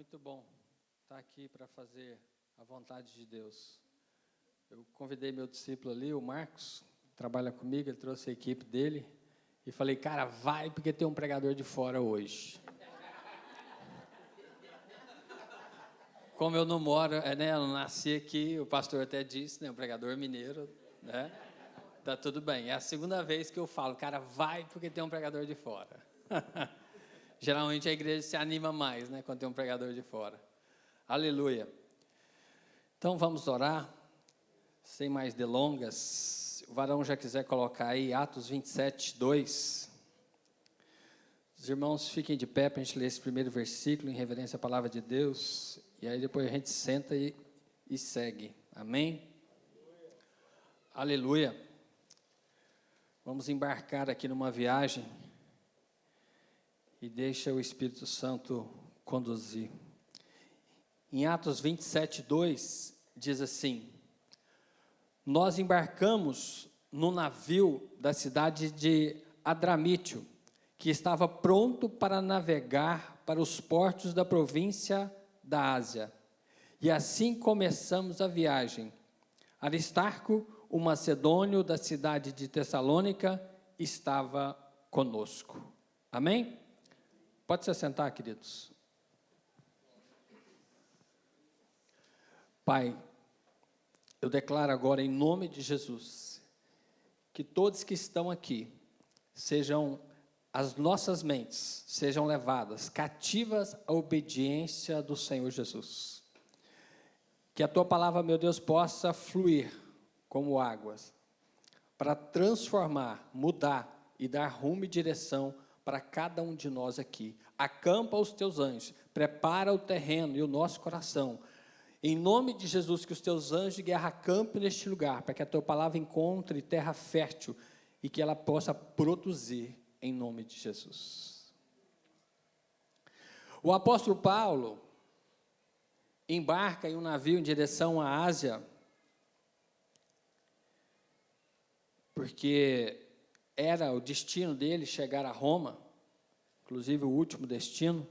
Muito bom estar aqui para fazer a vontade de Deus. Eu convidei meu discípulo ali, o Marcos, que trabalha comigo, ele trouxe a equipe dele, e falei, cara, vai porque tem um pregador de fora hoje. Como eu não moro, eu não nasci aqui, o pastor até disse, um pregador mineiro, tá tudo bem. É a segunda vez que eu falo, cara, vai porque tem um pregador de fora. Geralmente a igreja se anima mais, quando tem um pregador de fora. Aleluia. Então vamos orar, sem mais delongas. Se o varão já quiser colocar aí, Atos 27, 2. Os irmãos fiquem de pé para a gente ler esse primeiro versículo, em reverência à palavra de Deus. E aí depois a gente senta e segue. Amém? Aleluia. Vamos embarcar aqui numa viagem. E deixa o Espírito Santo conduzir. Em Atos 27, 2, diz assim: nós embarcamos no navio da cidade de Adramítio, que estava pronto para navegar para os portos da província da Ásia. E assim começamos a viagem. Aristarco, o macedônio da cidade de Tessalônica, estava conosco. Amém? Pode se assentar, queridos. Pai, eu declaro agora em nome de Jesus, que todos que estão aqui, as nossas mentes sejam levadas cativas à obediência do Senhor Jesus. Que a Tua palavra, meu Deus, possa fluir como águas, para transformar, mudar e dar rumo e direção para cada um de nós aqui. Acampa os teus anjos, prepara o terreno e o nosso coração. Em nome de Jesus, que os teus anjos de guerra acampem neste lugar, para que a tua palavra encontre terra fértil e que ela possa produzir em nome de Jesus. O apóstolo Paulo embarca em um navio em direção à Ásia, porque era o destino dele chegar a Roma, inclusive o último destino,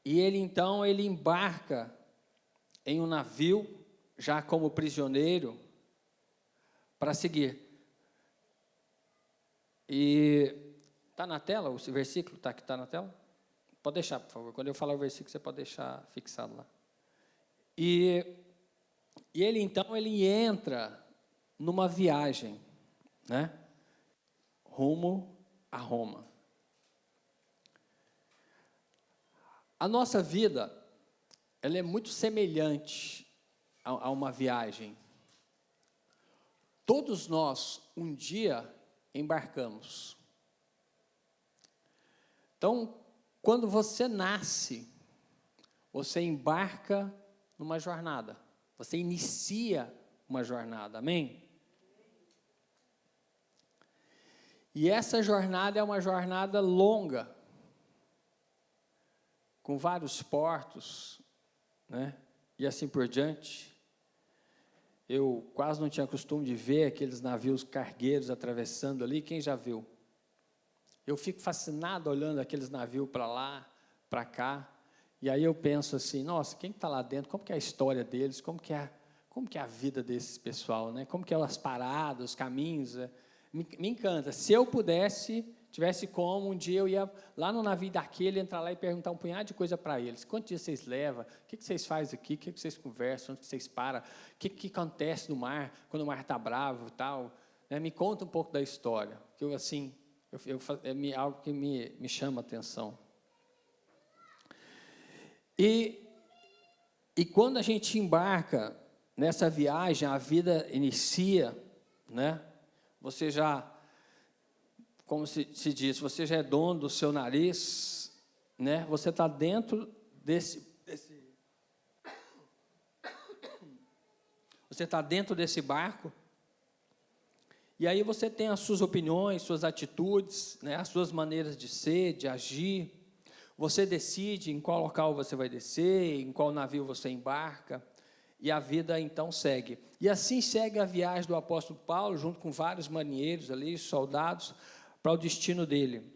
E ele embarca em um navio, já como prisioneiro, para seguir. E está na tela, o versículo está na tela? Pode deixar, por favor. Quando eu falar o versículo, você pode deixar fixado lá. E ele entra numa viagem, rumo a Roma. A nossa vida, ela é muito semelhante a uma viagem. Todos nós, um dia, embarcamos. Então, quando você nasce, você embarca numa jornada. Você inicia uma jornada, amém? E essa jornada é uma jornada longa, com vários portos, e assim por diante. Eu quase não tinha costume de ver aqueles navios cargueiros atravessando ali. Quem já viu? Eu fico fascinado olhando aqueles navios para lá, para cá, e aí eu penso assim, nossa, quem está lá dentro? Como que é a história deles? Como que é a vida desse pessoal? Como que é as paradas, os caminhos? Me encanta. Se eu tivesse como, um dia eu ia lá no navio daquele, entrar lá e perguntar um punhado de coisa para eles. Quantos dias vocês levam? O que vocês fazem aqui? O que vocês conversam? Onde vocês param? O que acontece no mar, quando o mar está bravo e tal? Me conta um pouco da história. Que é algo que me chama a atenção. E quando a gente embarca nessa viagem, a vida inicia, Você já, como se diz, você já é dono do seu nariz, Você está dentro você está dentro desse barco, e aí você tem as suas opiniões, suas atitudes, as suas maneiras de ser, de agir. Você decide em qual local você vai descer, em qual navio você embarca, e a vida então segue. E assim segue a viagem do apóstolo Paulo, junto com vários marinheiros ali, soldados, para o destino dele.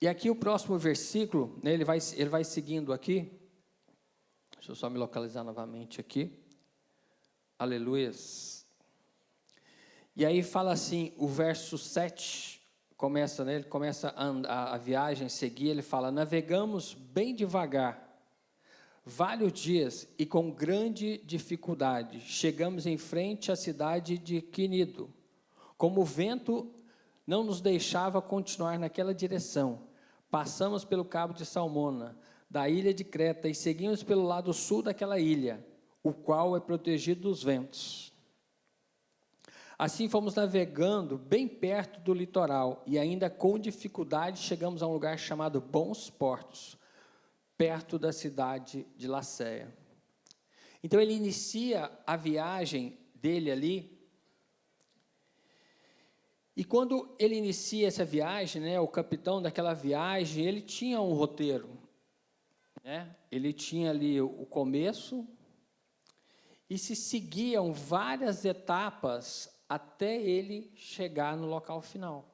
E aqui o próximo versículo, né, ele vai seguindo aqui. Deixa eu só me localizar novamente aqui. Aleluias. E aí fala assim, o verso 7, começa, né, ele começa a viagem, seguir, ele fala, navegamos bem devagar, vários dias e com grande dificuldade, chegamos em frente à cidade de Quinido. Como o vento não nos deixava continuar naquela direção, passamos pelo cabo de Salmona, da ilha de Creta, e seguimos pelo lado sul daquela ilha, o qual é protegido dos ventos. Assim fomos navegando bem perto do litoral, e ainda com dificuldade chegamos a um lugar chamado Bons Portos, perto da cidade de Lacéia. Então ele inicia a viagem dele ali, e quando ele inicia essa viagem, né, o capitão daquela viagem, ele tinha um roteiro, né? Ele tinha ali o começo, e se seguiam várias etapas até ele chegar no local final.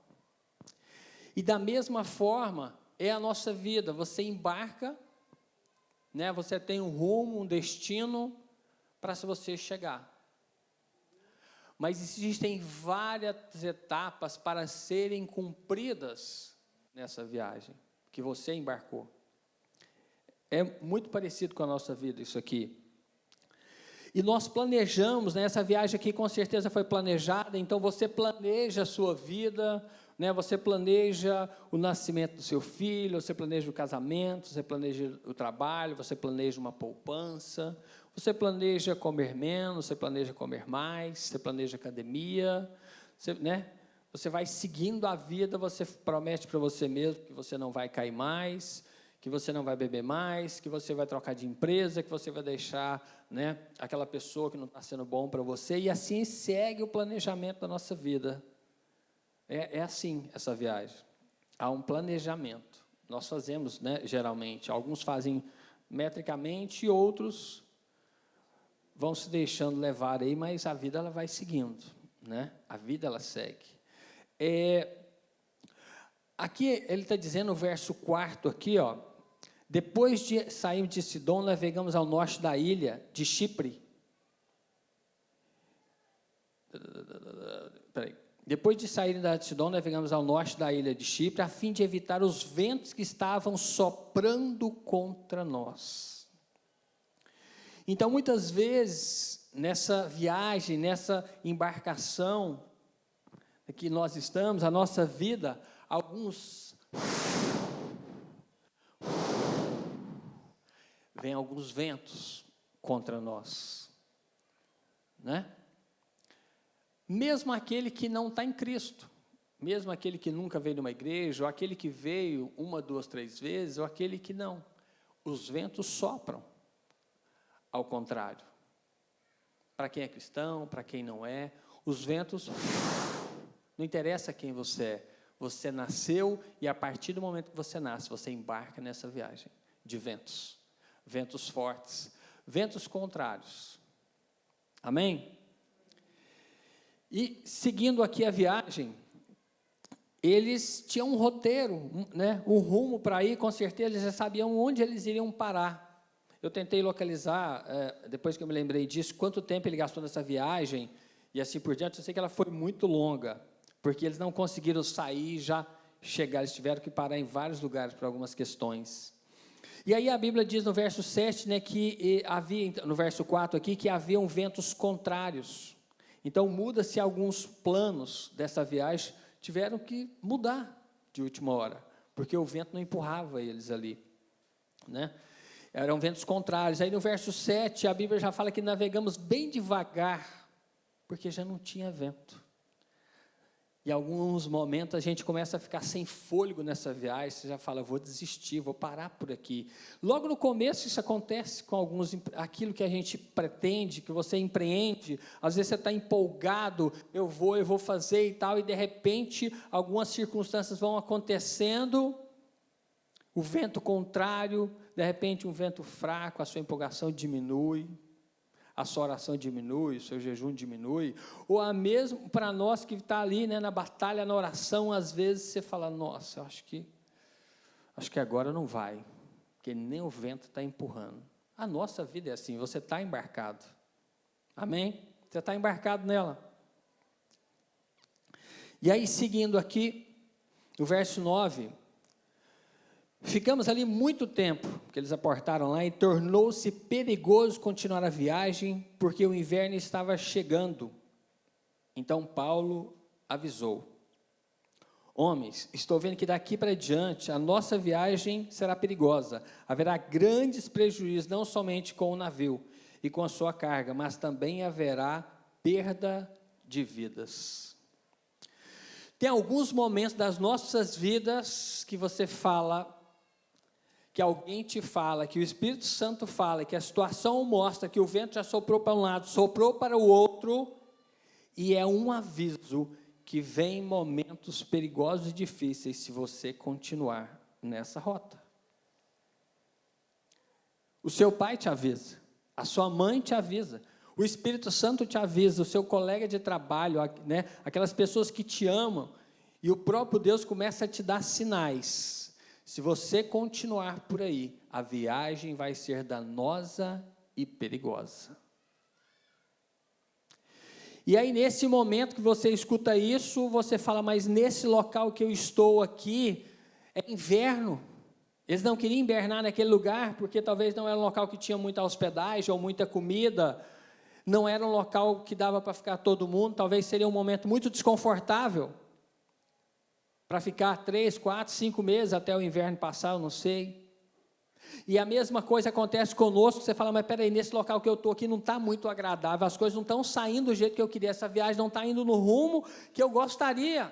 E da mesma forma, é a nossa vida, você embarca, né, você tem um rumo, um destino, para você chegar. Mas existem várias etapas para serem cumpridas nessa viagem que você embarcou. É muito parecido com a nossa vida isso aqui. E nós planejamos, né, essa viagem aqui com certeza foi planejada, então você planeja a sua vida, né, você planeja o nascimento do seu filho, você planeja o casamento, você planeja o trabalho, você planeja uma poupança, você planeja comer menos, você planeja comer mais, você planeja academia, você vai seguindo a vida, você promete para você mesmo que você não vai cair mais, que você não vai beber mais, que você vai trocar de empresa, que você vai deixar, né, aquela pessoa que não está sendo bom para você, e assim segue o planejamento da nossa vida. É assim essa viagem. Há um planejamento. Nós fazemos, né, geralmente. Alguns fazem metricamente e outros vão se deixando levar aí, mas a vida ela vai seguindo, né? A vida ela segue. Aqui ele está dizendo no verso 4 aqui, ó, depois de sairmos de Sidom, navegamos ao norte da ilha de Chipre. Depois de sair de Sidom, navegamos ao norte da ilha de Chipre, a fim de evitar os ventos que estavam soprando contra nós. Então, muitas vezes, nessa viagem, nessa embarcação que nós estamos, a nossa vida, vem alguns ventos contra nós, né? Mesmo aquele que não está em Cristo, mesmo aquele que nunca veio numa igreja, ou aquele que veio 1, 2, 3 vezes, ou aquele que não, os ventos sopram, ao contrário, para quem é cristão, para quem não é, os ventos, não interessa quem você nasceu, e a partir do momento que você nasce, você embarca nessa viagem de ventos fortes, ventos contrários, amém? E seguindo aqui a viagem, eles tinham um roteiro, né, um rumo para ir, com certeza eles já sabiam onde eles iriam parar. Eu tentei localizar, depois que eu me lembrei disso, quanto tempo ele gastou nessa viagem, e assim por diante. Eu sei que ela foi muito longa, porque eles não conseguiram sair e já chegar, eles tiveram que parar em vários lugares por algumas questões. E aí a Bíblia diz no verso 7, né, que havia, no verso 4 aqui, que haviam ventos contrários. Então, muda-se alguns planos dessa viagem, tiveram que mudar de última hora, porque o vento não empurrava eles ali, né? Eram ventos contrários. Aí no verso 7, a Bíblia já fala que navegamos bem devagar, porque já não tinha vento. Em alguns momentos a gente começa a ficar sem fôlego nessa viagem, você já fala, vou desistir, vou parar por aqui. Logo no começo isso acontece com alguns, aquilo que a gente pretende, que você empreende, às vezes você está empolgado, eu vou fazer e tal, e de repente algumas circunstâncias vão acontecendo, o vento contrário, de repente um vento fraco, a sua empolgação diminui, a sua oração diminui, o seu jejum diminui, ou a mesmo para nós que está ali, né, na batalha, na oração, às vezes você fala, nossa, eu acho que acho que agora não vai, porque nem o vento está empurrando. A nossa vida é assim, você está embarcado. Amém? Você está embarcado nela. E aí, seguindo aqui, o verso 9, ficamos ali muito tempo, que eles aportaram lá, e tornou-se perigoso continuar a viagem, porque o inverno estava chegando. Então Paulo avisou: homens, estou vendo que daqui para diante a nossa viagem será perigosa. Haverá grandes prejuízos, não somente com o navio e com a sua carga, mas também haverá perda de vidas. Tem alguns momentos das nossas vidas que você fala, que alguém te fala, que o Espírito Santo fala, que a situação mostra que o vento já soprou para um lado, soprou para o outro, e é um aviso que vem momentos perigosos e difíceis se você continuar nessa rota. O seu pai te avisa, a sua mãe te avisa, o Espírito Santo te avisa, o seu colega de trabalho, né, aquelas pessoas que te amam, e o próprio Deus começa a te dar sinais. Se você continuar por aí, a viagem vai ser danosa e perigosa. E aí, nesse momento que você escuta isso, você fala, mas nesse local que eu estou aqui, é inverno. Eles não queriam invernar naquele lugar, porque talvez não era um local que tinha muita hospedagem ou muita comida, não era um local que dava para ficar todo mundo, talvez seria um momento muito desconfortável, para ficar 3, 4, 5 meses até o inverno passar, eu não sei. E a mesma coisa acontece conosco, você fala, mas peraí, nesse local que eu estou aqui não está muito agradável, as coisas não estão saindo do jeito que eu queria, essa viagem não está indo no rumo que eu gostaria.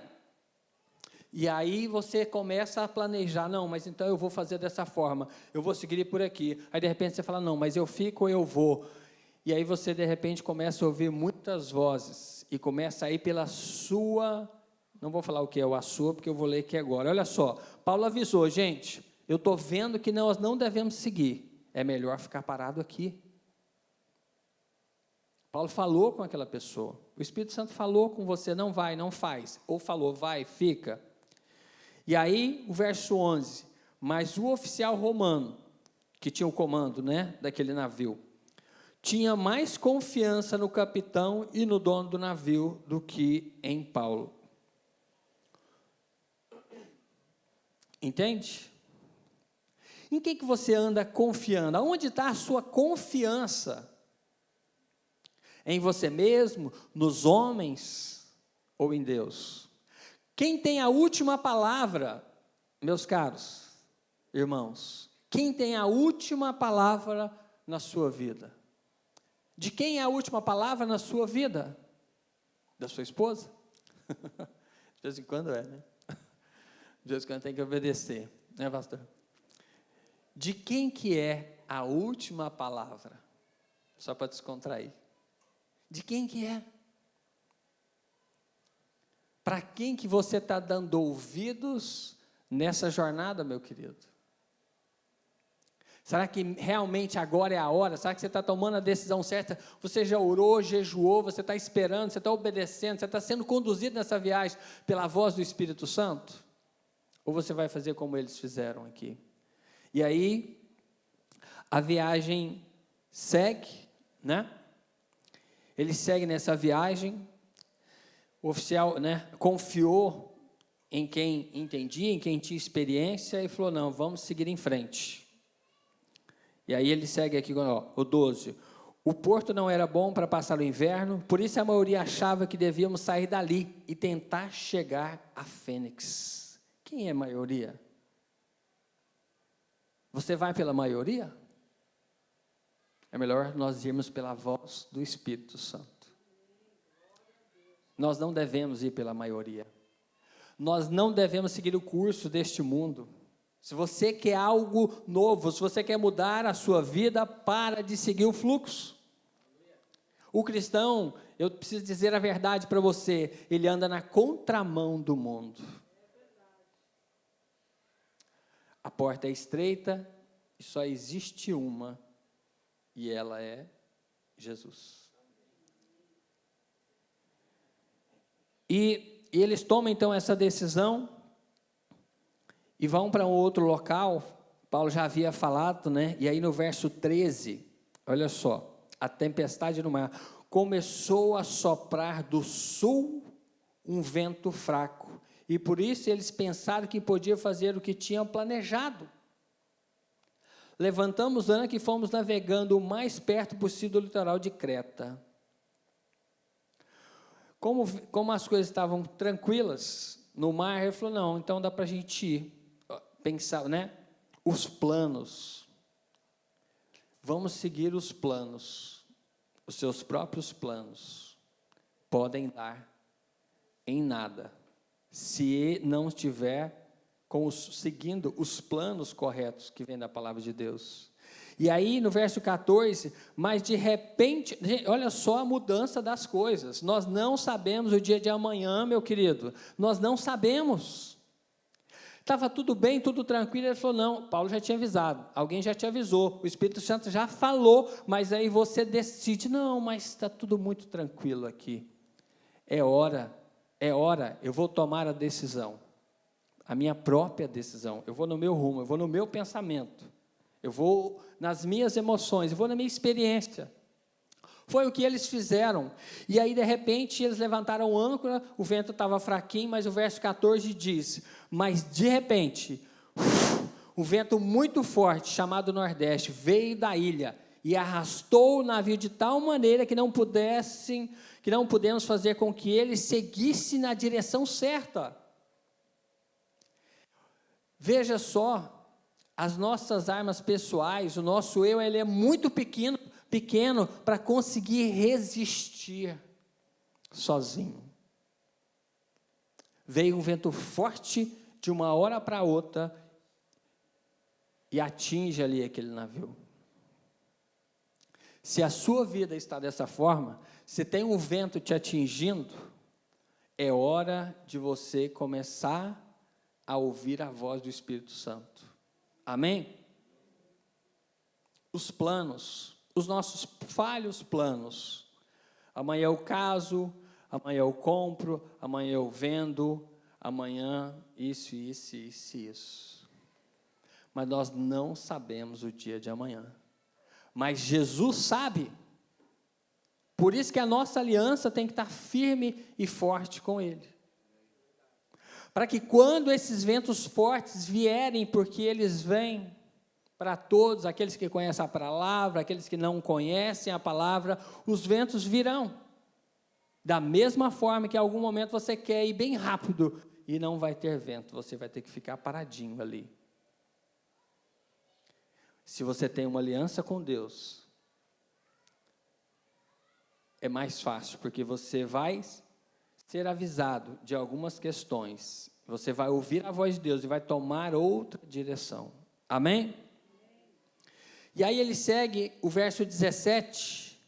E aí você começa a planejar, não, mas então eu vou fazer dessa forma, eu vou seguir por aqui. Aí de repente você fala, não, mas eu fico ou eu vou. E aí você de repente começa a ouvir muitas vozes, e começa a ir pela sua, não vou falar o que é a sua, porque eu vou ler aqui agora. Olha só, Paulo avisou, gente, eu estou vendo que nós não devemos seguir, é melhor ficar parado aqui. Paulo falou com aquela pessoa, o Espírito Santo falou com você, não vai, não faz, ou falou, vai, fica. E aí, o verso 11, mas o oficial romano, que tinha o comando, né, daquele navio, tinha mais confiança no capitão e no dono do navio do que em Paulo. Entende? Em quem que você anda confiando? Aonde está a sua confiança? Em você mesmo, nos homens ou em Deus? Quem tem a última palavra, meus caros irmãos? Quem tem a última palavra na sua vida? De quem é a última palavra na sua vida? Da sua esposa? De vez em quando é, né? De vez em quando tem que obedecer, né, pastor? De quem que é a última palavra? Só para descontrair. De quem que é? Para quem que você está dando ouvidos nessa jornada, meu querido? Será que realmente agora é a hora? Será que você está tomando a decisão certa? Você já orou, jejuou, você está esperando, você está obedecendo, você está sendo conduzido nessa viagem pela voz do Espírito Santo? Ou você vai fazer como eles fizeram aqui? E aí, a viagem segue, né? Ele segue nessa viagem, o oficial, né, confiou em quem entendia, em quem tinha experiência, e falou, não, vamos seguir em frente. E aí ele segue aqui, ó, o 12. O porto não era bom para passar o inverno, por isso a maioria achava que devíamos sair dali e tentar chegar a Fênix. Quem é a maioria? Você vai pela maioria? É melhor nós irmos pela voz do Espírito Santo. Nós não devemos ir pela maioria. Nós não devemos seguir o curso deste mundo. Se você quer algo novo, se você quer mudar a sua vida, para de seguir o fluxo. O cristão, eu preciso dizer a verdade para você, ele anda na contramão do mundo. A porta é estreita e só existe uma, e ela é Jesus. E eles tomam então essa decisão, e vão para um outro local. Paulo já havia falado, né? E aí no verso 13, olha só, a tempestade no mar começou a soprar do sul um vento fraco, e por isso eles pensaram que podia fazer o que tinham planejado. Levantamos ancla e fomos navegando o mais perto possível do litoral de Creta. Como as coisas estavam tranquilas no mar, ele falou, não, então dá para a gente ir. Pensar, né? Os planos. Vamos seguir os planos. Os seus próprios planos podem dar em nada, se não estiver seguindo os planos corretos que vem da palavra de Deus. E aí no verso 14, mas de repente, olha só a mudança das coisas, nós não sabemos o dia de amanhã, meu querido, nós não sabemos. Estava tudo bem, tudo tranquilo, ele falou, não, Paulo já tinha avisado, alguém já te avisou, o Espírito Santo já falou, mas aí você decide, não, mas está tudo muito tranquilo aqui, é hora, eu vou tomar a decisão, a minha própria decisão, eu vou no meu rumo, eu vou no meu pensamento, eu vou nas minhas emoções, eu vou na minha experiência. Foi o que eles fizeram, e aí de repente eles levantaram âncora, o vento estava fraquinho, mas o verso 14 diz, mas de repente, um vento muito forte, chamado Nordeste, veio da ilha, e arrastou o navio de tal maneira que não pudemos fazer com que ele seguisse na direção certa. Veja só, as nossas armas pessoais, o nosso eu, ele é muito pequeno para conseguir resistir sozinho. Veio um vento forte de uma hora para outra e atinge ali aquele navio. Se a sua vida está dessa forma, se tem um vento te atingindo, é hora de você começar a ouvir a voz do Espírito Santo. Amém? Os planos, os nossos falhos planos. Amanhã eu caso, amanhã eu compro, amanhã eu vendo, amanhã isso. Mas nós não sabemos o dia de amanhã. Mas Jesus sabe. Por isso que a nossa aliança tem que estar firme e forte com Ele. Para que quando esses ventos fortes vierem, porque eles vêm para todos, aqueles que conhecem a palavra, aqueles que não conhecem a palavra, os ventos virão. Da mesma forma que em algum momento você quer ir bem rápido e não vai ter vento, você vai ter que ficar paradinho ali. Se você tem uma aliança com Deus, é mais fácil, porque você vai ser avisado de algumas questões, você vai ouvir a voz de Deus e vai tomar outra direção. Amém? E aí ele segue o verso 17.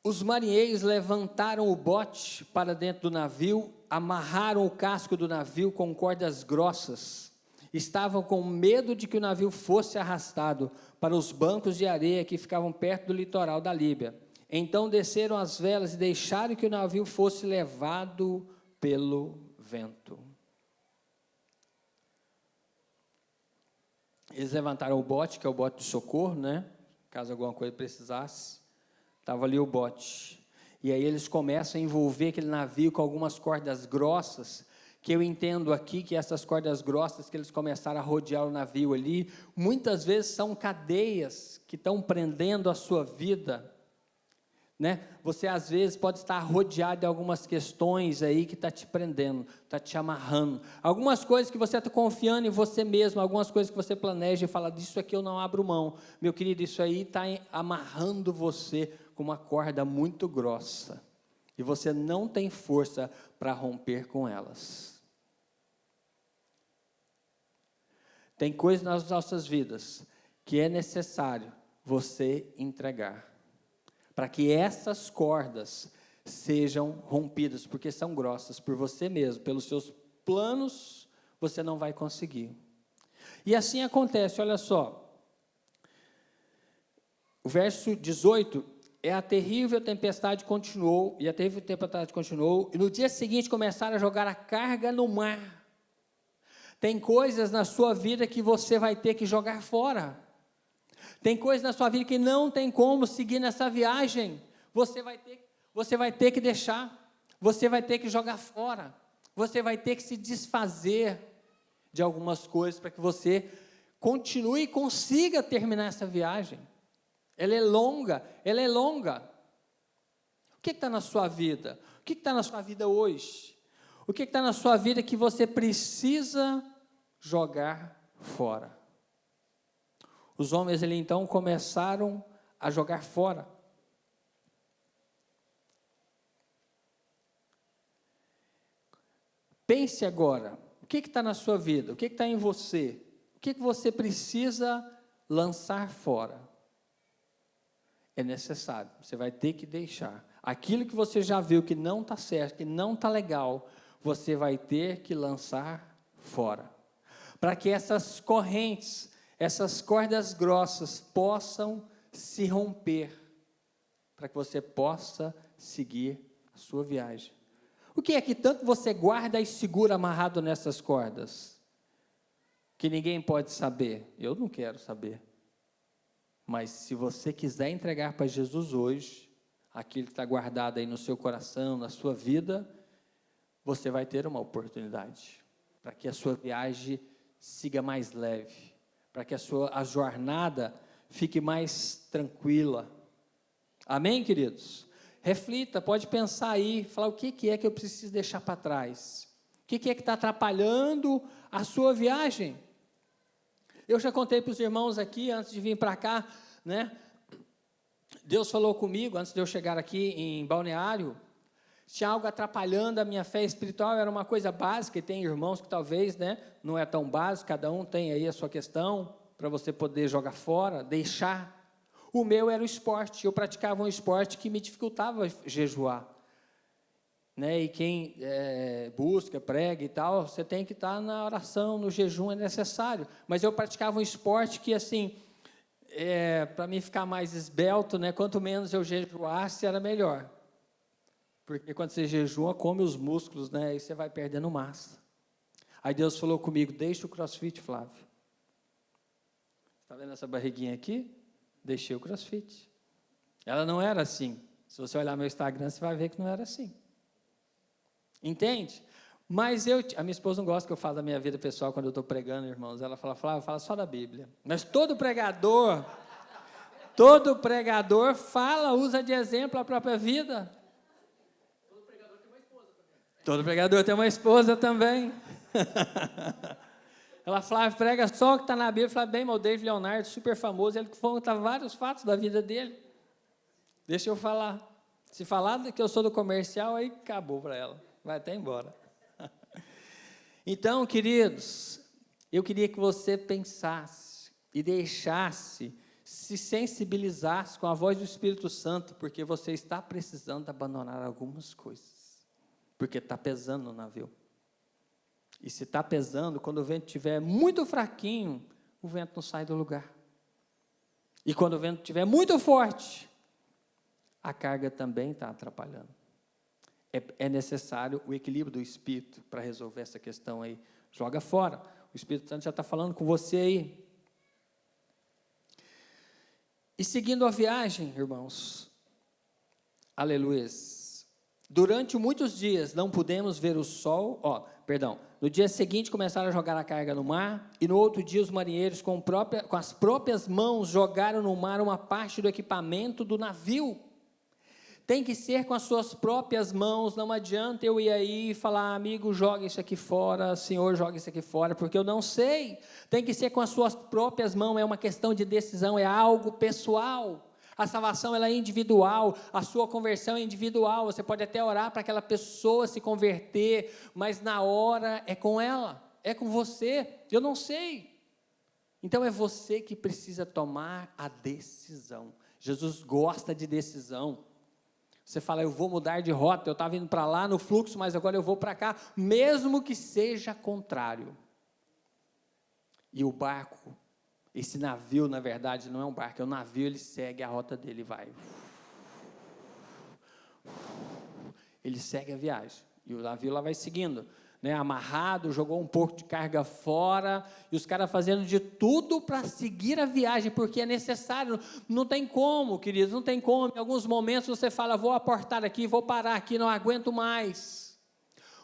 Os marinheiros levantaram o bote para dentro do navio, amarraram o casco do navio com cordas grossas. Estavam com medo de que o navio fosse arrastado para os bancos de areia que ficavam perto do litoral da Líbia. Então desceram as velas e deixaram que o navio fosse levado pelo vento. Eles levantaram o bote, que é o bote de socorro, né? Caso alguma coisa precisasse, estava ali o bote. E aí eles começam a envolver aquele navio com algumas cordas grossas, que eu entendo aqui que essas cordas grossas que eles começaram a rodear o navio ali, muitas vezes são cadeias que estão prendendo a sua vida, né? Você às vezes pode estar rodeado de algumas questões aí que está te prendendo, está te amarrando, algumas coisas que você está confiando em você mesmo, algumas coisas que você planeja e fala, disso aqui eu não abro mão, meu querido, isso aí está amarrando você com uma corda muito grossa, e você não tem força para romper com elas. Tem coisas nas nossas vidas que é necessário você entregar, para que essas cordas sejam rompidas, porque são grossas, por você mesmo, pelos seus planos, você não vai conseguir. E assim acontece, olha só, o verso 18, a terrível tempestade continuou, e no dia seguinte começaram a jogar a carga no mar, Tem coisas na sua vida que você vai ter que jogar fora. Tem coisas na sua vida que não tem como seguir nessa viagem. Você vai ter que deixar. Você vai ter que jogar fora. Você vai ter que se desfazer de algumas coisas para que você continue e consiga terminar essa viagem. Ela é longa, ela é longa. O que está na sua vida? O que está na sua vida hoje? O que está na sua vida que você precisa jogar fora? Os homens ali então começaram a jogar fora. Pense agora, o que está na sua vida? O que está em você? O que você precisa lançar fora? É necessário, você vai ter que deixar. Aquilo que você já viu que não está certo, que não está legal, você vai ter que lançar fora. Para que essas correntes, essas cordas grossas possam se romper, para que você possa seguir a sua viagem. O que é que tanto você guarda e segura amarrado nessas cordas? Que ninguém pode saber. Eu não quero saber. Mas se você quiser entregar para Jesus hoje, aquilo que está guardado aí no seu coração, na sua vida, você vai ter uma oportunidade para que a sua viagem siga mais leve, para que a jornada fique mais tranquila. Amém, queridos? Reflita, pode pensar aí, falar o que é que eu preciso deixar para trás. O que é que está atrapalhando a sua viagem? Eu já contei para os irmãos aqui, antes de vir para cá, né? Deus falou comigo, antes de eu chegar aqui em Balneário, tinha algo atrapalhando a minha fé espiritual, era uma coisa básica, e tem irmãos que talvez, né, não é tão básico, cada um tem aí a sua questão, para você poder jogar fora, deixar. O meu era o esporte, eu praticava um esporte que me dificultava jejuar. Né? E quem busca, prega e tal, você tem que estar na oração, no jejum é necessário. Mas eu praticava um esporte que, assim, para mim ficar mais esbelto, né, quanto menos eu jejuasse, era melhor. Porque quando você jejua, come os músculos, né, e você vai perdendo massa. Aí Deus falou comigo, deixa o crossfit, Flávio. Está vendo essa barriguinha aqui? Deixei o crossfit. Ela não era assim. Se você olhar meu Instagram, você vai ver que não era assim. Entende? Mas a minha esposa não gosta que eu fale da minha vida pessoal quando eu estou pregando, irmãos. Ela fala, Flávio, fala só da Bíblia. Mas todo pregador fala, usa de exemplo a própria vida. Todo pregador tem uma esposa também. Ela fala, prega só o que está na Bíblia. Eu falei, bem, mas o David Leonardo, super famoso, ele conta vários fatos da vida dele. Deixa eu falar. Se falar que eu sou do comercial, aí acabou para ela. Vai até embora. Então, queridos, eu queria que você pensasse e deixasse, se sensibilizasse com a voz do Espírito Santo, porque você está precisando abandonar algumas coisas, porque está pesando no navio. E se está pesando, quando o vento estiver muito fraquinho, o vento não sai do lugar. E quando o vento estiver muito forte, a carga também está atrapalhando. É necessário o equilíbrio do Espírito para resolver essa questão aí. Joga fora. O Espírito Santo já está falando com você aí. E seguindo a viagem, irmãos, aleluia. Durante muitos dias não pudemos ver o sol, no dia seguinte começaram a jogar a carga no mar, e no outro dia os marinheiros com as próprias mãos jogaram no mar uma parte do equipamento do navio. Tem que ser com as suas próprias mãos, não adianta eu ir aí e falar, amigo, joga isso aqui fora, senhor, joga isso aqui fora, porque eu não sei. Tem que ser com as suas próprias mãos, é uma questão de decisão, é algo pessoal. A salvação ela é individual, a sua conversão é individual, você pode até orar para aquela pessoa se converter, mas na hora é com ela, é com você, eu não sei. Então é você que precisa tomar a decisão. Jesus gosta de decisão. Você fala, eu vou mudar de rota, eu estava indo para lá no fluxo, mas agora eu vou para cá, mesmo que seja contrário. E o barco, esse navio, na verdade, não é um barco, é um navio, ele segue a rota dele, vai. Ele segue a viagem, e o navio lá vai seguindo. né, amarrado, jogou um pouco de carga fora, e os caras fazendo de tudo para seguir a viagem, porque é necessário, não tem como, queridos, não tem como. Em alguns momentos você fala, vou aportar aqui, vou parar aqui, não aguento mais.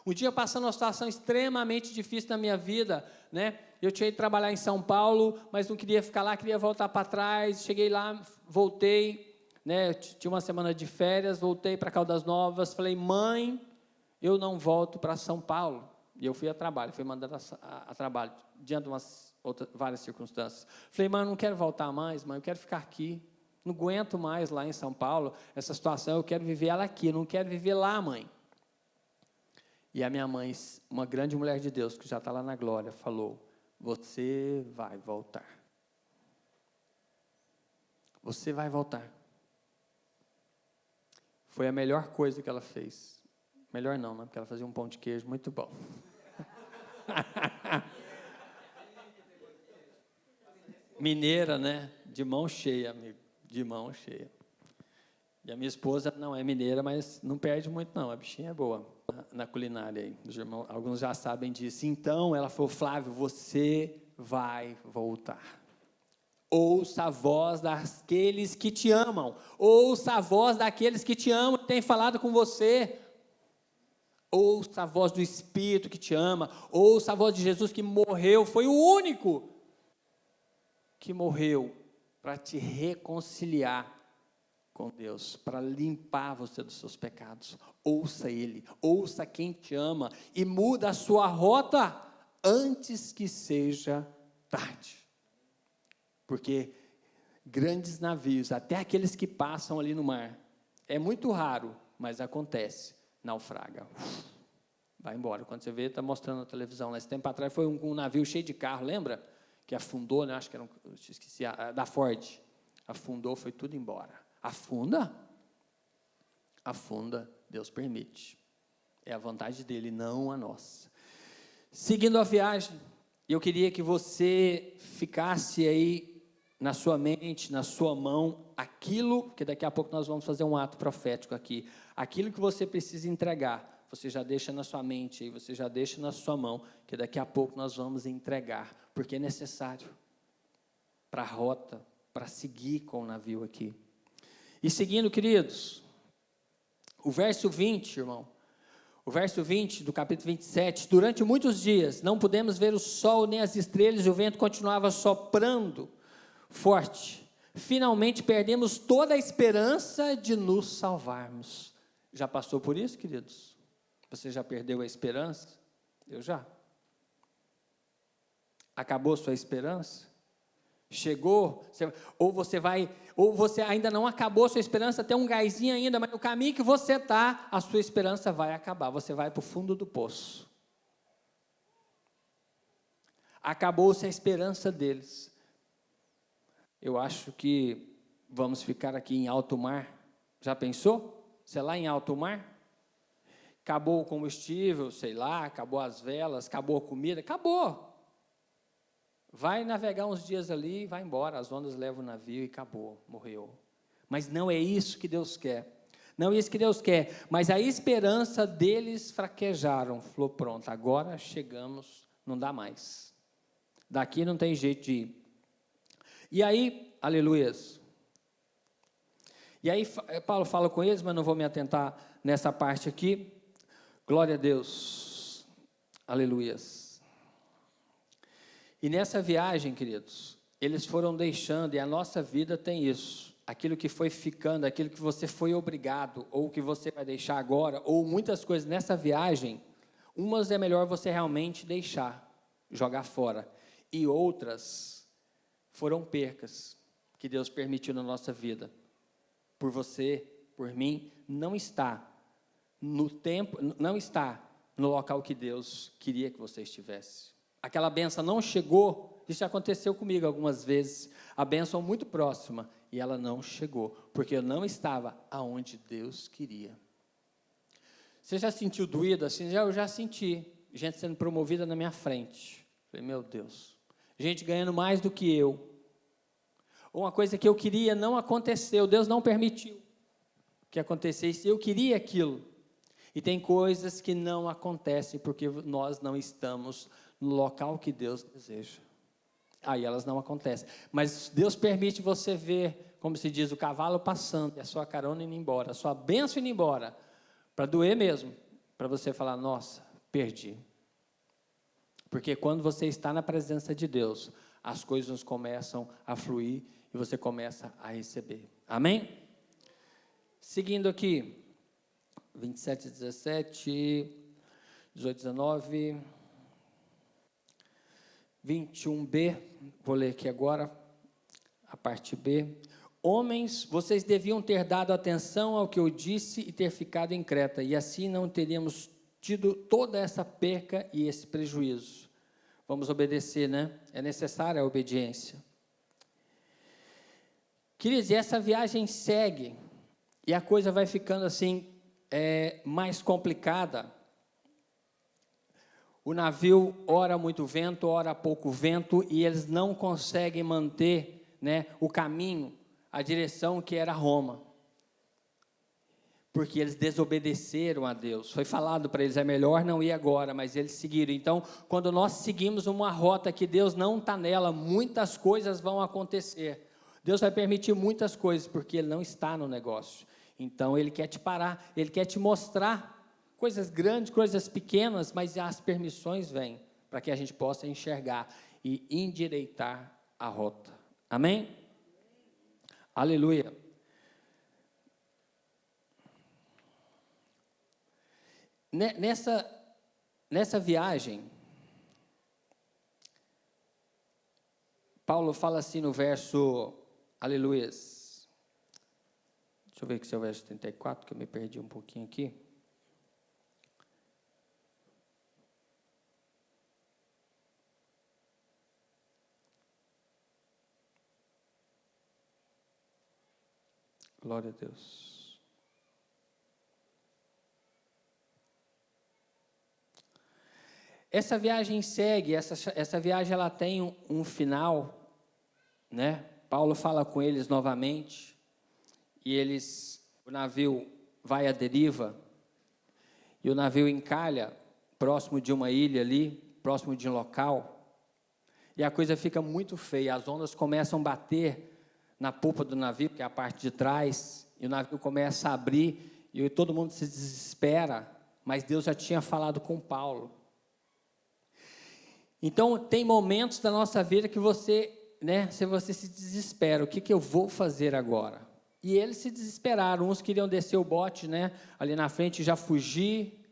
Um dia passando uma situação extremamente difícil na minha vida, né? Eu tinha ido trabalhar em São Paulo, mas não queria ficar lá, queria voltar para trás. Cheguei lá, voltei, né? Tinha uma semana de férias, voltei para Caldas Novas. Falei, mãe, eu não volto para São Paulo. E eu fui a trabalho, fui mandado a trabalho, diante de várias circunstâncias. Falei, mãe, eu não quero voltar mais, mãe, eu quero ficar aqui. Não aguento mais lá em São Paulo, essa situação, eu quero viver ela aqui, eu não quero viver lá, mãe. E a minha mãe, uma grande mulher de Deus, que já está lá na glória, falou, você vai voltar. Você vai voltar. Foi a melhor coisa que ela fez. Melhor não, né? Porque ela fazia um pão de queijo muito bom. Mineira, né? De mão cheia, amigo. De mão cheia. E a minha esposa não é mineira, mas não perde muito, não. A bichinha é boa na culinária aí. Os irmãos, alguns já sabem disso. Então, ela falou, Flávio, você vai voltar. Ouça a voz daqueles que te amam. Ouça a voz daqueles que te amam e têm falado com você. Ouça a voz do Espírito que te ama. Ouça a voz de Jesus que morreu. Foi o único que morreu para te reconciliar com Deus, para limpar você dos seus pecados. Ouça Ele, ouça quem te ama e muda a sua rota antes que seja tarde. Porque grandes navios, até aqueles que passam ali no mar, é muito raro, mas acontece, naufraga. Vai embora. Quando você vê, está mostrando na televisão. Esse tempo atrás foi um navio cheio de carro, lembra? Que afundou, né? Acho que era esqueci, da Ford. Afundou, foi tudo embora. Afunda? Afunda, Deus permite. É a vontade dele, não a nossa. Seguindo a viagem, eu queria que você ficasse aí na sua mente, na sua mão, aquilo, que daqui a pouco nós vamos fazer um ato profético aqui, aquilo que você precisa entregar, você já deixa na sua mente, aí você já deixa na sua mão, que daqui a pouco nós vamos entregar, porque é necessário para a rota, para seguir com o navio aqui. E seguindo, queridos, o verso 20, irmão, o verso 20 do capítulo 27, durante muitos dias não pudemos ver o sol nem as estrelas e o vento continuava soprando forte. Finalmente perdemos toda a esperança de nos salvarmos. Já passou por isso, queridos? Você já perdeu a esperança? Eu já. Acabou sua esperança? Chegou, ou você ainda não acabou sua esperança, tem um gásinho ainda, mas no caminho que você está, a sua esperança vai acabar, você vai para o fundo do poço. Acabou-se a esperança deles. Eu acho que vamos ficar aqui em alto mar. Já pensou? Sei lá, em alto mar? Acabou o combustível, sei lá, acabou as velas, acabou a comida, acabou. Vai navegar uns dias ali e vai embora, as ondas levam o navio e acabou, morreu. Mas não é isso que Deus quer. Não é isso que Deus quer. Mas a esperança deles fraquejaram. Falou, pronto, agora chegamos, não dá mais. Daqui não tem jeito de ir. E aí, aleluias. E aí, Paulo fala com eles, mas não vou me atentar nessa parte aqui. Glória a Deus. Aleluias. E nessa viagem, queridos, eles foram deixando, e a nossa vida tem isso, aquilo que foi ficando, aquilo que você foi obrigado, ou que você vai deixar agora, ou muitas coisas nessa viagem, umas é melhor você realmente deixar, jogar fora, e outras foram percas que Deus permitiu na nossa vida, por você, por mim, não está no tempo, não está no local que Deus queria que você estivesse. Aquela bênção não chegou, isso já aconteceu comigo algumas vezes, a bênção muito próxima, e ela não chegou, porque eu não estava aonde Deus queria. Você já sentiu doído assim? Eu já senti, gente sendo promovida na minha frente. Falei, meu Deus, gente ganhando mais do que eu. Uma coisa que eu queria não aconteceu, Deus não permitiu que acontecesse, eu queria aquilo. E tem coisas que não acontecem porque nós não estamos no local que Deus deseja. Aí elas não acontecem. Mas Deus permite você ver, como se diz, o cavalo passando, e a sua carona indo embora, a sua bênção indo embora, para doer mesmo, para você falar, nossa, perdi. Porque quando você está na presença de Deus, as coisas começam a fluir e você começa a receber. Amém? Seguindo aqui, 27, 17, 18, 19, 21b, vou ler aqui agora, a parte B. Homens, vocês deviam ter dado atenção ao que eu disse e ter ficado em Creta, e assim não teríamos tido toda essa perca e esse prejuízo. Vamos obedecer, né? É necessária a obediência. Queridos, e essa viagem segue, e a coisa vai ficando assim, mais complicada. O navio, ora muito vento, ora pouco vento, e eles não conseguem manter, né, o caminho, a direção que era Roma. Porque eles desobedeceram a Deus. Foi falado para eles, é melhor não ir agora, mas eles seguiram. Então, quando nós seguimos uma rota que Deus não está nela, muitas coisas vão acontecer. Deus vai permitir muitas coisas, porque Ele não está no negócio. Então, Ele quer te parar, Ele quer te mostrar coisas grandes, coisas pequenas, mas as permissões vêm para que a gente possa enxergar e endireitar a rota. Amém? Aleluia. Nessa viagem, Paulo fala assim no verso, aleluias, deixa eu ver aqui se é o verso 34, que eu me perdi um pouquinho aqui. Glória a Deus. Essa viagem segue, essa viagem ela tem um final, né? Paulo fala com eles novamente, e o navio vai à deriva, e o navio encalha próximo de uma ilha ali, próximo de um local, e a coisa fica muito feia, as ondas começam a bater na polpa do navio, que é a parte de trás, e o navio começa a abrir, e todo mundo se desespera, mas Deus já tinha falado com Paulo. Então, tem momentos da nossa vida que você, né, se você se desespera, o que eu vou fazer agora? E eles se desesperaram, uns queriam descer o bote, né, ali na frente, já fugir,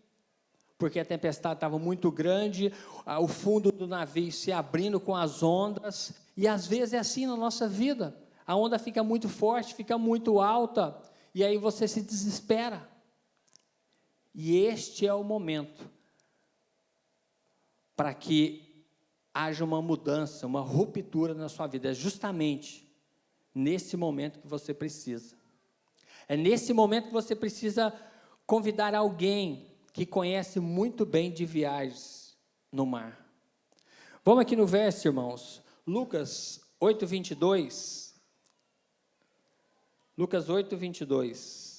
porque a tempestade estava muito grande, o fundo do navio se abrindo com as ondas, e às vezes é assim na nossa vida, a onda fica muito forte, fica muito alta, e aí você se desespera. E este é o momento para que haja uma mudança, uma ruptura na sua vida. É justamente nesse momento que você precisa. É nesse momento que você precisa convidar alguém que conhece muito bem de viagens no mar. Vamos aqui no verso, irmãos. Lucas 8:22. Lucas 8:22.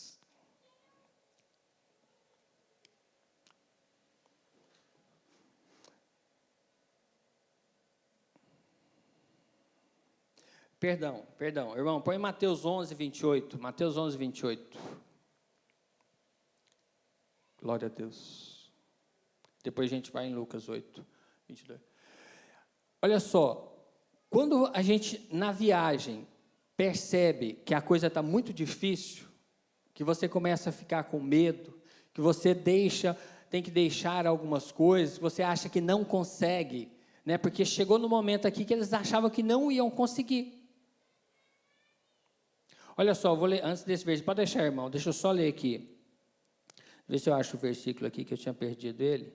Perdão, irmão, põe Mateus 11:28. Mateus 11:28. Glória a Deus. Depois a gente vai em Lucas 8:22. Olha só, quando a gente, na viagem, percebe que a coisa está muito difícil, que você começa a ficar com medo, que você tem que deixar algumas coisas, que você acha que não consegue, né? Porque chegou no momento aqui que eles achavam que não iam conseguir. Olha só, vou ler antes desse versículo, pode deixar, irmão, deixa eu só ler aqui. Vê se eu acho o versículo aqui que eu tinha perdido ele.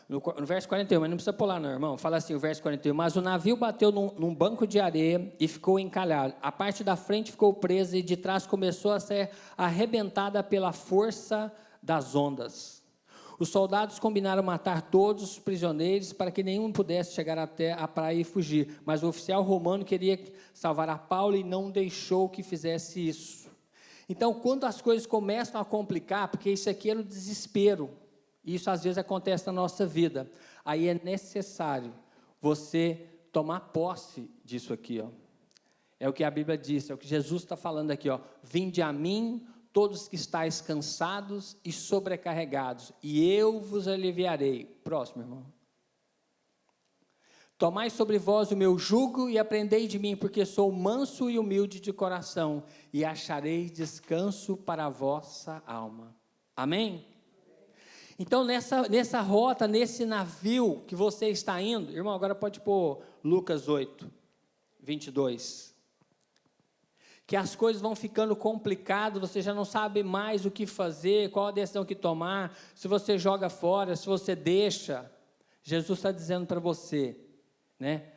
No verso 41, mas não precisa pular não, irmão, fala assim, o verso 41, mas o navio bateu num banco de areia e ficou encalhado, a parte da frente ficou presa e de trás começou a ser arrebentada pela força das ondas. Os soldados combinaram matar todos os prisioneiros para que nenhum pudesse chegar até a praia e fugir. Mas o oficial romano queria salvar a Paulo e não deixou que fizesse isso. Então, quando as coisas começam a complicar, porque isso aqui era o desespero, isso às vezes acontece na nossa vida, aí é necessário você tomar posse disso aqui, ó. É o que a Bíblia diz, é o que Jesus está falando aqui, ó. Vinde a mim, todos que estáis cansados e sobrecarregados, e eu vos aliviarei. Próximo, irmão. Tomai sobre vós o meu jugo e aprendei de mim, porque sou manso e humilde de coração, e achareis descanso para a vossa alma. Amém? Então, nessa rota, nesse navio que você está indo, irmão, agora pode pôr Lucas 8, 22. Que as coisas vão ficando complicadas, você já não sabe mais o que fazer, qual a decisão que tomar, se você joga fora, se você deixa. Jesus está dizendo para você, né?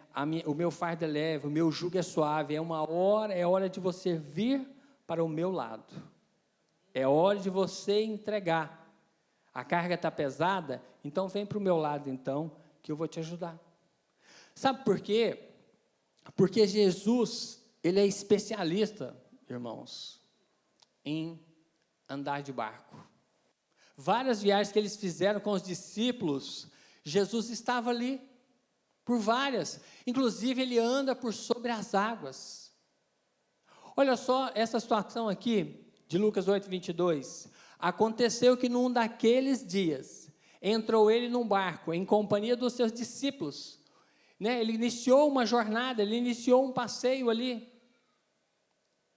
O meu fardo é leve, o meu jugo é suave, é hora de você vir para o meu lado. É hora de você entregar. A carga está pesada, então vem para o meu lado, então, que eu vou te ajudar. Sabe por quê? Porque Jesus, ele é especialista, irmãos, em andar de barco. Várias viagens que eles fizeram com os discípulos, Jesus estava ali, por várias. Inclusive, ele anda por sobre as águas. Olha só essa situação aqui, de Lucas 8, 22. Aconteceu que num daqueles dias, entrou ele num barco, em companhia dos seus discípulos, né? Ele iniciou uma jornada, ele iniciou um passeio ali,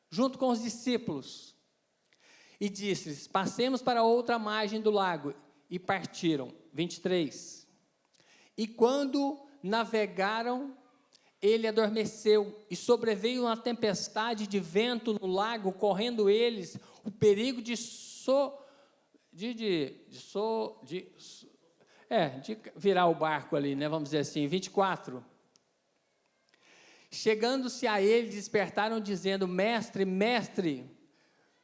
junto com os discípulos, e disse-lhes, passemos para outra margem do lago, e partiram, 23, e quando navegaram, ele adormeceu, e sobreveio uma tempestade de vento no lago, correndo eles o perigo de virar o barco ali, né, vamos dizer assim, 24. Chegando-se a ele, despertaram dizendo, mestre, mestre.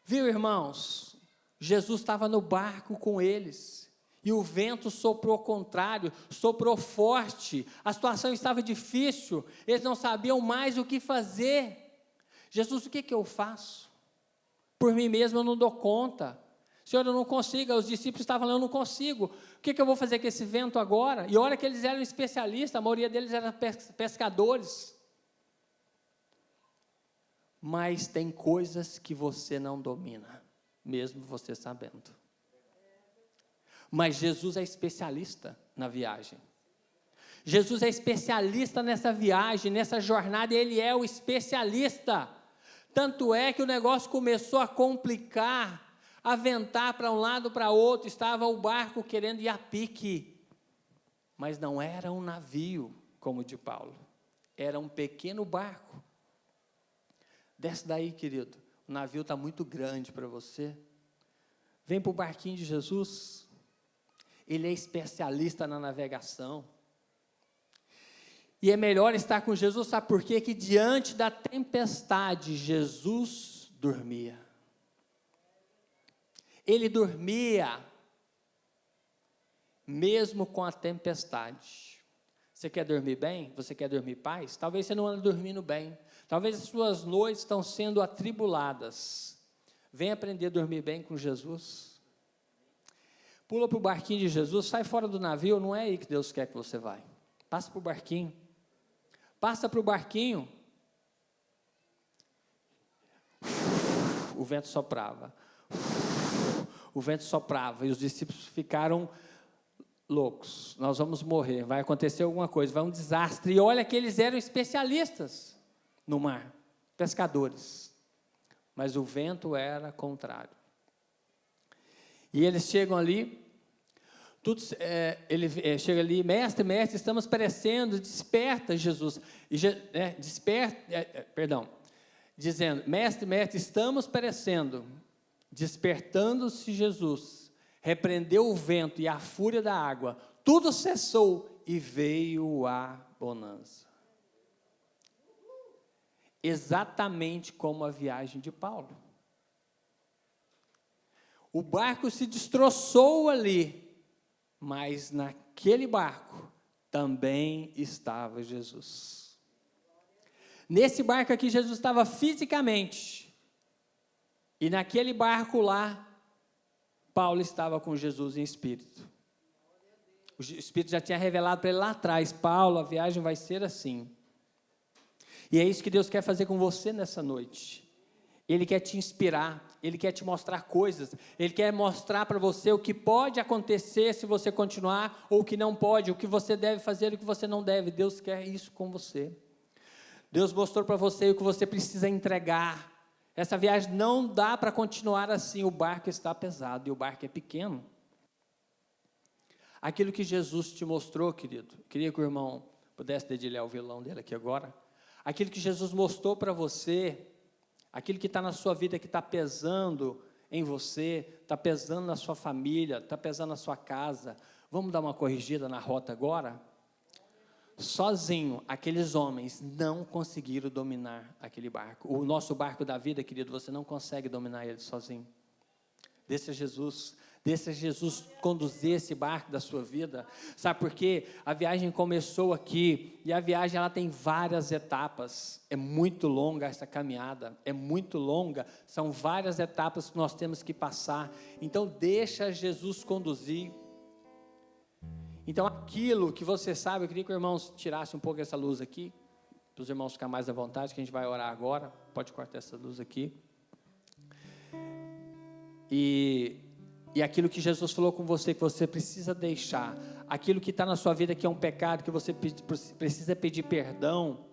Viu, irmãos? Jesus estava no barco com eles, e o vento soprou ao contrário, soprou forte, a situação estava difícil, eles não sabiam mais o que fazer. Jesus, o que eu faço? Por mim mesmo eu não dou conta. Senhor, eu não consigo. Os discípulos estavam falando, eu não consigo. O que eu vou fazer com esse vento agora? E olha que eles eram especialistas, a maioria deles eram pescadores. Mas tem coisas que você não domina, mesmo você sabendo. Mas Jesus é especialista na viagem. Jesus é especialista nessa viagem, nessa jornada, ele é o especialista. Tanto é que o negócio começou a complicar, a ventar para um lado, para outro, estava o barco querendo ir a pique. Mas não era um navio, como o de Paulo, era um pequeno barco. Desce daí, querido, o navio está muito grande para você. Vem para o barquinho de Jesus, ele é especialista na navegação. E é melhor estar com Jesus, sabe por quê? Que diante da tempestade, Jesus dormia. Ele dormia, mesmo com a tempestade. Você quer dormir bem? Você quer dormir paz? Talvez você não ande dormindo bem. Talvez as suas noites estão sendo atribuladas. Vem aprender a dormir bem com Jesus. Pula para o barquinho de Jesus, sai fora do navio, não é aí que Deus quer que você vá. Passa para o barquinho. Passa para o barquinho. O vento soprava. O vento soprava e os discípulos ficaram loucos. Nós vamos morrer, vai acontecer alguma coisa, vai um desastre. E olha que eles eram especialistas no mar, pescadores. Mas o vento era contrário. E eles chegam ali, ele chega ali, mestre, mestre, estamos perecendo, desperta, Jesus. Dizendo, mestre, mestre, estamos perecendo. Despertando-se Jesus, repreendeu o vento e a fúria da água, tudo cessou e veio a bonança. Exatamente como a viagem de Paulo. O barco se destroçou ali, mas naquele barco também estava Jesus. Nesse barco aqui, Jesus estava fisicamente, e naquele barco lá, Paulo estava com Jesus em espírito. O Espírito já tinha revelado para ele lá atrás: Paulo, a viagem vai ser assim. E é isso que Deus quer fazer com você nessa noite. Ele quer te inspirar, Ele quer te mostrar coisas, Ele quer mostrar para você o que pode acontecer se você continuar, ou o que não pode, o que você deve fazer e o que você não deve. Deus quer isso com você. Deus mostrou para você o que você precisa entregar. Essa viagem não dá para continuar assim, o barco está pesado e o barco é pequeno. Aquilo que Jesus te mostrou, querido, queria que o irmão pudesse dedilhar o violão dele aqui agora. Aquilo que Jesus mostrou para você, aquilo que está na sua vida, que está pesando em você, está pesando na sua família, está pesando na sua casa. Vamos dar uma corrigida na rota agora? Sozinho, aqueles homens não conseguiram dominar aquele barco. O nosso barco da vida, querido, você não consegue dominar ele sozinho. Deixa Jesus conduzir esse barco da sua vida. Sabe por quê? A viagem começou aqui, e a viagem ela tem várias etapas. É muito longa essa caminhada, é muito longa, são várias etapas que nós temos que passar. Então deixa Jesus conduzir. Então aquilo que você sabe, eu queria que o irmão tirasse um pouco essa luz aqui, para os irmãos ficarem mais à vontade, que a gente vai orar agora. Pode cortar essa luz aqui. E aquilo que Jesus falou com você, que você precisa deixar, aquilo que está na sua vida que é um pecado, que você precisa pedir perdão,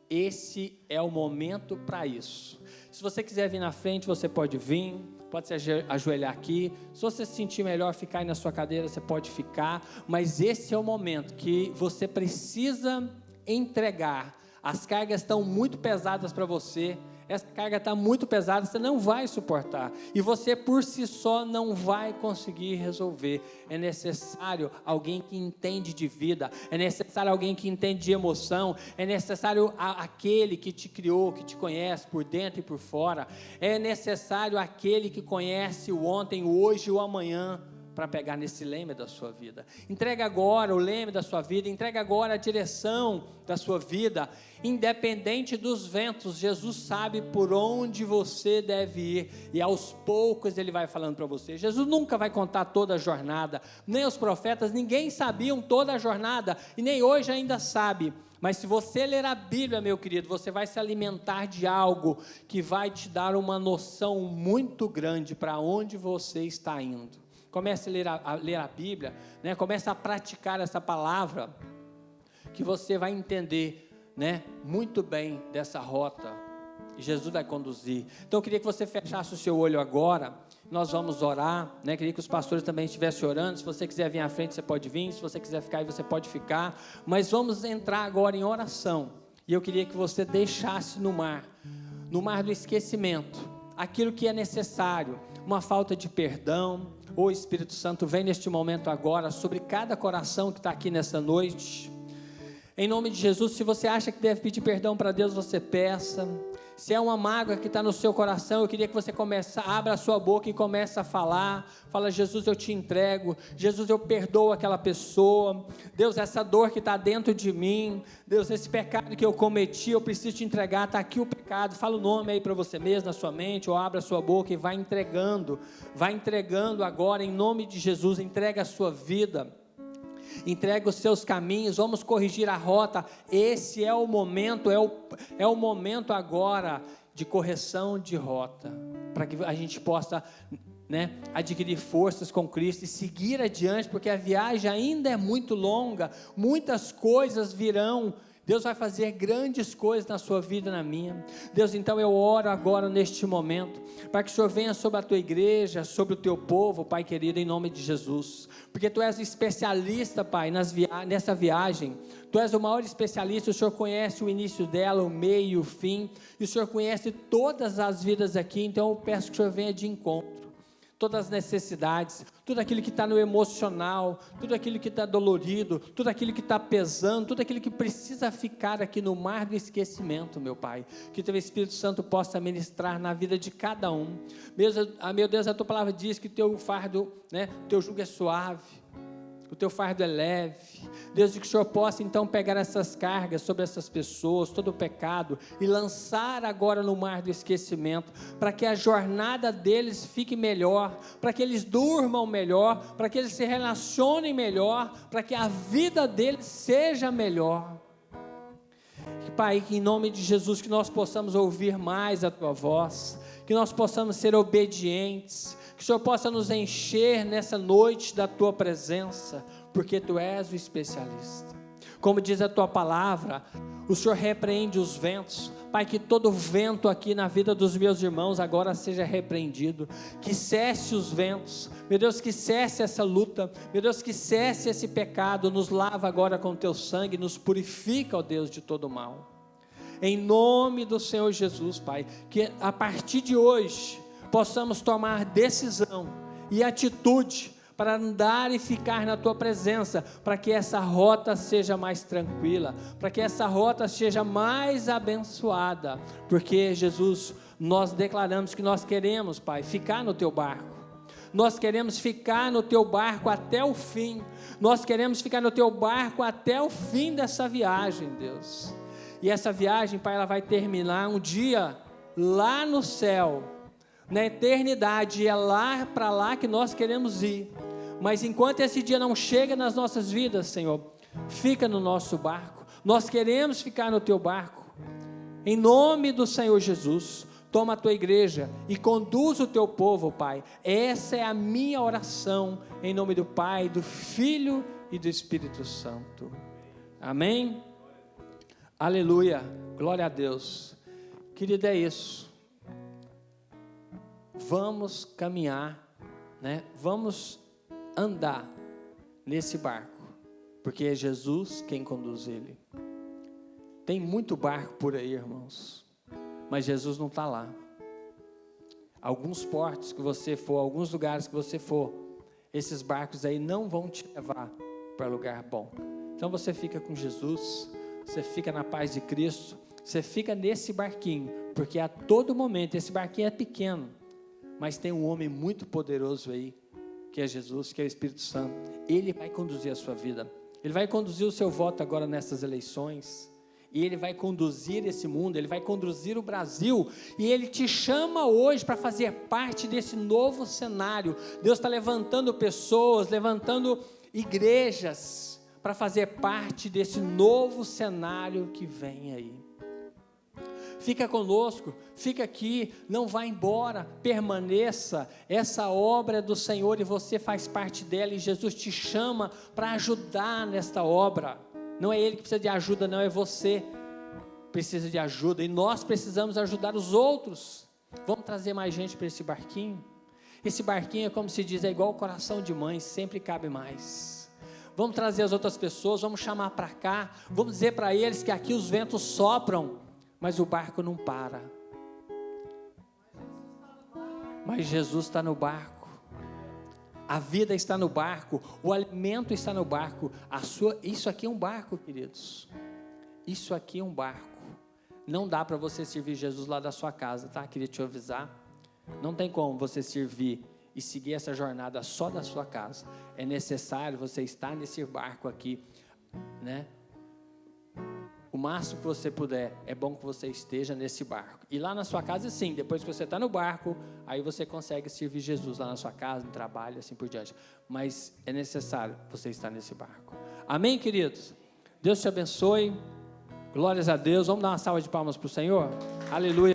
esse é o momento para isso. Se você quiser vir na frente, você pode vir, pode se ajoelhar aqui. Se você se sentir melhor ficar aí na sua cadeira, você pode ficar, mas esse é o momento que você precisa entregar. As cargas estão muito pesadas para você. Essa carga está muito pesada, você não vai suportar, e você por si só não vai conseguir resolver. É necessário alguém que entende de vida, é necessário alguém que entende de emoção, é necessário aquele que te criou, que te conhece por dentro e por fora, é necessário aquele que conhece o ontem, o hoje e o amanhã, para pegar nesse leme da sua vida. Entrega agora o leme da sua vida, entrega agora a direção da sua vida, independente dos ventos. Jesus sabe por onde você deve ir, e aos poucos Ele vai falando para você. Jesus nunca vai contar toda a jornada, nem os profetas, ninguém sabiam toda a jornada, e nem hoje ainda sabe. Mas se você ler a Bíblia, meu querido, você vai se alimentar de algo que vai te dar uma noção muito grande para onde você está indo. Comece a ler a Bíblia, né? Comece a praticar essa palavra, que você vai entender, né, muito bem dessa rota, e Jesus vai conduzir. Então eu queria que você fechasse o seu olho agora, nós vamos orar, né? Queria que os pastores também estivessem orando. Se você quiser vir à frente, você pode vir, se você quiser ficar aí, você pode ficar, mas vamos entrar agora em oração, e eu queria que você deixasse no mar do esquecimento, aquilo que é necessário, uma falta de perdão. O Espírito Santo vem neste momento agora sobre cada coração que está aqui nessa noite. Em nome de Jesus, se você acha que deve pedir perdão para Deus, você peça. Se é uma mágoa que está no seu coração, eu queria que você abra a sua boca e comece a falar. Fala: Jesus, eu te entrego. Jesus, eu perdoo aquela pessoa. Deus, essa dor que está dentro de mim. Deus, esse pecado que eu cometi, eu preciso te entregar. Está aqui o pecado. Fala o nome aí para você mesmo, na sua mente, ou abra a sua boca e vai entregando. Vai entregando agora, em nome de Jesus. Entrega a sua vida. Entrega os seus caminhos, vamos corrigir a rota. Esse é o momento, é o momento agora de correção de rota, para que a gente possa, né, adquirir forças com Cristo e seguir adiante, porque a viagem ainda é muito longa, muitas coisas virão. Deus vai fazer grandes coisas na sua vida e na minha. Deus, então eu oro agora neste momento, para que o Senhor venha sobre a tua igreja, sobre o teu povo, Pai querido, em nome de Jesus, porque Tu és especialista, Pai, nessa viagem. Tu és o maior especialista, o Senhor conhece o início dela, o meio e o fim, e o Senhor conhece todas as vidas aqui. Então eu peço que o Senhor venha de encontro, todas as necessidades, tudo aquilo que está no emocional, tudo aquilo que está dolorido, tudo aquilo que está pesando, tudo aquilo que precisa ficar aqui no mar do esquecimento, meu Pai, que Teu Espírito Santo possa ministrar na vida de cada um. Meu Deus, a Tua palavra diz que Teu fardo, né, Teu jugo é suave, o teu fardo é leve. Deus, que o Senhor possa então pegar essas cargas sobre essas pessoas, todo o pecado, e lançar agora no mar do esquecimento, para que a jornada deles fique melhor, para que eles durmam melhor, para que eles se relacionem melhor, para que a vida deles seja melhor. Pai, que em nome de Jesus, que nós possamos ouvir mais a tua voz, que nós possamos ser obedientes, que o Senhor possa nos encher nessa noite da tua presença, porque tu és o especialista. Como diz a tua palavra, o Senhor repreende os ventos. Pai, que todo vento aqui na vida dos meus irmãos agora seja repreendido, que cesse os ventos, meu Deus, que cesse essa luta, meu Deus, que cesse esse pecado, nos lava agora com teu sangue, nos purifica, ó Deus, de todo mal. Em nome do Senhor Jesus, Pai, que a partir de hoje possamos tomar decisão e atitude para andar e ficar na tua presença, para que essa rota seja mais tranquila, para que essa rota seja mais abençoada, porque Jesus, nós declaramos que nós queremos, Pai, ficar no teu barco, nós queremos ficar no teu barco até o fim, nós queremos ficar no teu barco até o fim dessa viagem, Deus, e essa viagem, Pai, ela vai terminar um dia lá no céu, na eternidade, é lá para lá que nós queremos ir. Mas enquanto esse dia não chega nas nossas vidas, Senhor, fica no nosso barco. Nós queremos ficar no teu barco. Em nome do Senhor Jesus, toma a tua igreja e conduz o teu povo, Pai. Essa é a minha oração, em nome do Pai, do Filho e do Espírito Santo. Amém? Aleluia, glória a Deus. Querido, é isso. Vamos caminhar, né? Vamos andar nesse barco, porque é Jesus quem conduz ele. Tem muito barco por aí, irmãos, mas Jesus não está lá. Alguns portos que você for, alguns lugares que você for, esses barcos aí não vão te levar para lugar bom. Então você fica com Jesus, você fica na paz de Cristo, você fica nesse barquinho, porque a todo momento, esse barquinho é pequeno, mas tem um homem muito poderoso aí, que é Jesus, que é o Espírito Santo. Ele vai conduzir a sua vida, ele vai conduzir o seu voto agora nessas eleições, e ele vai conduzir esse mundo, ele vai conduzir o Brasil, e ele te chama hoje para fazer parte desse novo cenário. Deus está levantando pessoas, levantando igrejas, para fazer parte desse novo cenário que vem aí. Fica conosco, fica aqui, não vá embora, permaneça. Essa obra é do Senhor e você faz parte dela, e Jesus te chama para ajudar nesta obra. Não é Ele que precisa de ajuda, não, é você que precisa de ajuda, e nós precisamos ajudar os outros. Vamos trazer mais gente para esse barquinho? Esse barquinho, como se diz, é igual o coração de mãe, sempre cabe mais. Vamos trazer as outras pessoas, vamos chamar para cá, vamos dizer para eles que aqui os ventos sopram, mas o barco não para. Mas Jesus está no barco. A vida está no barco. O alimento está no barco. Isso aqui é um barco, queridos. Isso aqui é um barco. Não dá para você servir Jesus lá da sua casa, tá? Queria te avisar. Não tem como você servir e seguir essa jornada só da sua casa. É necessário você estar nesse barco aqui, né? O máximo que você puder, é bom que você esteja nesse barco. E lá na sua casa, sim, depois que você está no barco, aí você consegue servir Jesus lá na sua casa, no trabalho, assim por diante. Mas é necessário você estar nesse barco. Amém, queridos? Deus te abençoe. Glórias a Deus. Vamos dar uma salva de palmas para o Senhor? Aleluia.